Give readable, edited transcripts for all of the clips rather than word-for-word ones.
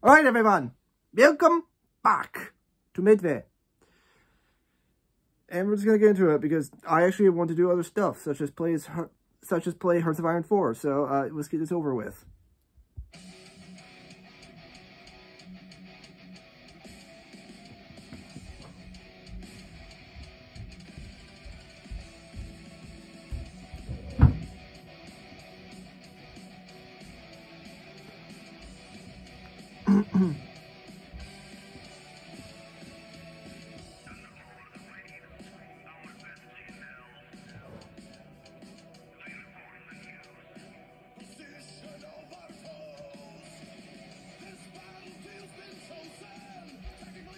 Alright everyone, welcome back to Midway. And we're just going to get into it because I actually want to do other stuff, such as play Hearts of Iron 4, so let's get this over with.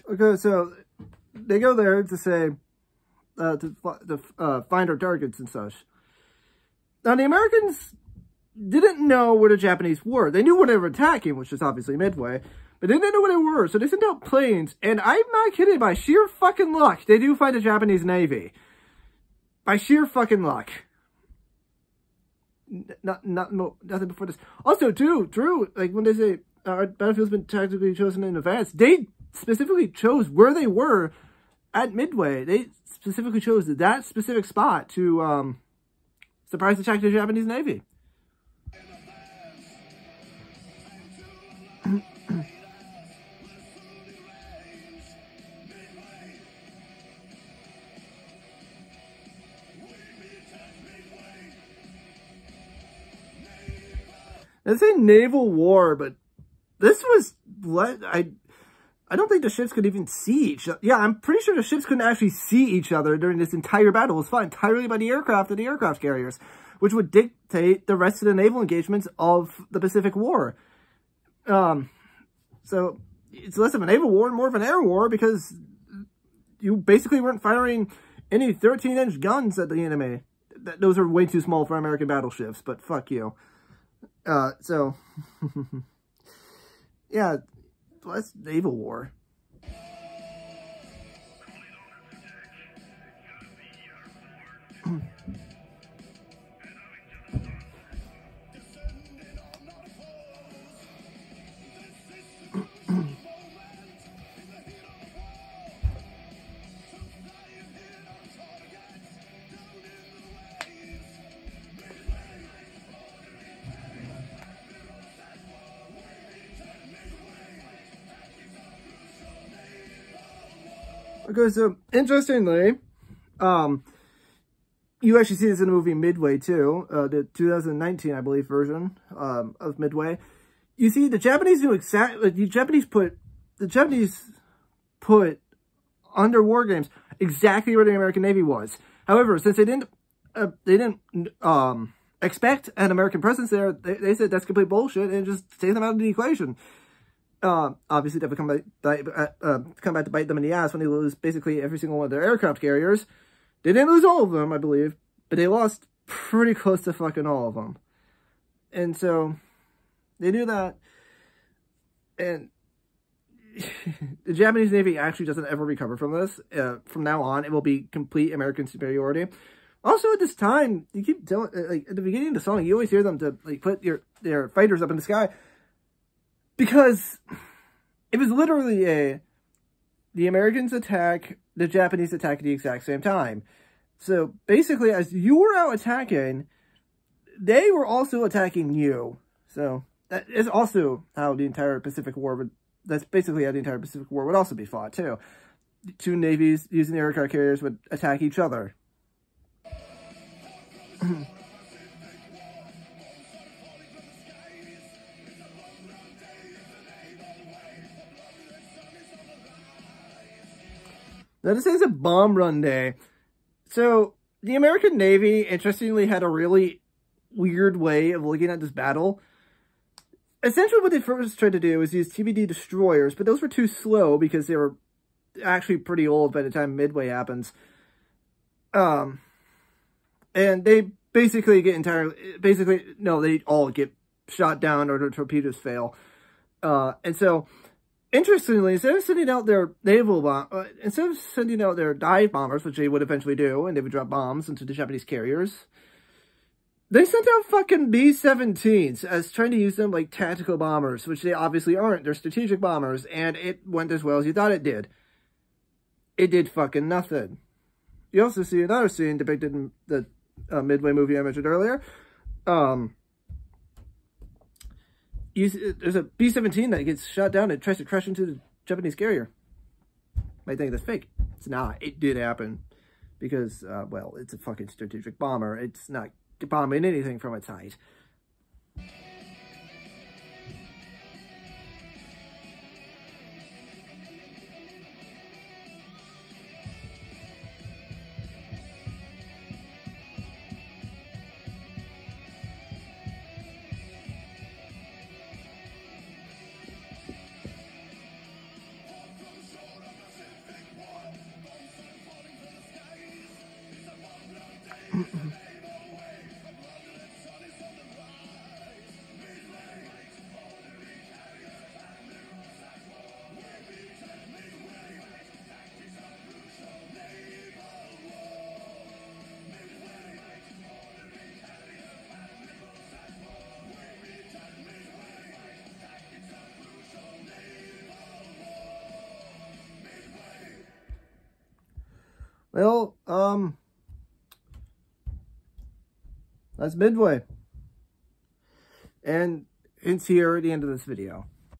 Okay, so they go there to say, to find our targets and such. Now, the Americans didn't know where the Japanese were. They knew where they were attacking, which is obviously Midway, but they didn't know where they were, so they sent out planes, and I'm not kidding, by sheer fucking luck, they do find the Japanese Navy. By sheer fucking luck. Nothing before this. Also, too, true, like, when they say, our battlefield's been tactically chosen in advance, they specifically chose where they were at Midway. They specifically chose that specific spot to surprise attack the Japanese Navy. They say naval war, but this was I don't think the ships could even see each other. Yeah, I'm pretty sure the ships couldn't actually see each other during this entire battle. It was fought entirely by the aircraft and the aircraft carriers, which would dictate the rest of the naval engagements of the Pacific War. So it's less of a naval war and more of an air war because you basically weren't firing any 13-inch guns at the enemy. Those are way too small for American battleships, but fuck you. So, yeah. That's naval war. Okay, so, interestingly, you actually see this in the movie Midway, too, the 2019, I believe, version, of Midway. You see, the Japanese knew exactly, the Japanese put under war games exactly where the American Navy was. However, since they didn't expect an American presence there, they said that's complete bullshit and just take them out of the equation. Obviously, that would come back to bite them in the ass when they lose basically every single one of their aircraft carriers. They didn't lose all of them, I believe, but they lost pretty close to fucking all of them. And so, they knew that, and the Japanese Navy actually doesn't ever recover from this. From now on, it will be complete American superiority. Also, at this time, you keep telling, like, at the beginning of the song, you always hear them to, like, put their fighters up in the sky. Because it was literally the Americans attack, the Japanese attack at the exact same time. So basically, as you were out attacking, they were also attacking you. So that is also how the entire Pacific War would, that's basically how the entire Pacific War would also be fought too. The two navies using the aircraft carriers would attack each other. Now, this is a bomb run day. So, the American Navy, interestingly, had a really weird way of looking at this battle. Essentially, what they first tried to do was use TBD destroyers, but those were too slow because they were actually pretty old by the time Midway happens. And they basically get they all get shot down or their torpedoes fail. And so, interestingly, instead of sending out their instead of sending out their dive bombers, which they would eventually do, and they would drop bombs into the Japanese carriers, They sent out fucking B-17s as trying to use them like tactical bombers, which they obviously aren't. They're strategic bombers, and it went as well as you thought it did. It did fucking nothing. You also see another scene depicted in the Midway movie I mentioned earlier. There's a B-17 that gets shot down and tries to crash into the Japanese carrier. Might think that's fake. It's not. It did happen. Because, well, it's a fucking strategic bomber. It's not bombing anything from its height. Well, that's Midway. And it's here at the end of this video.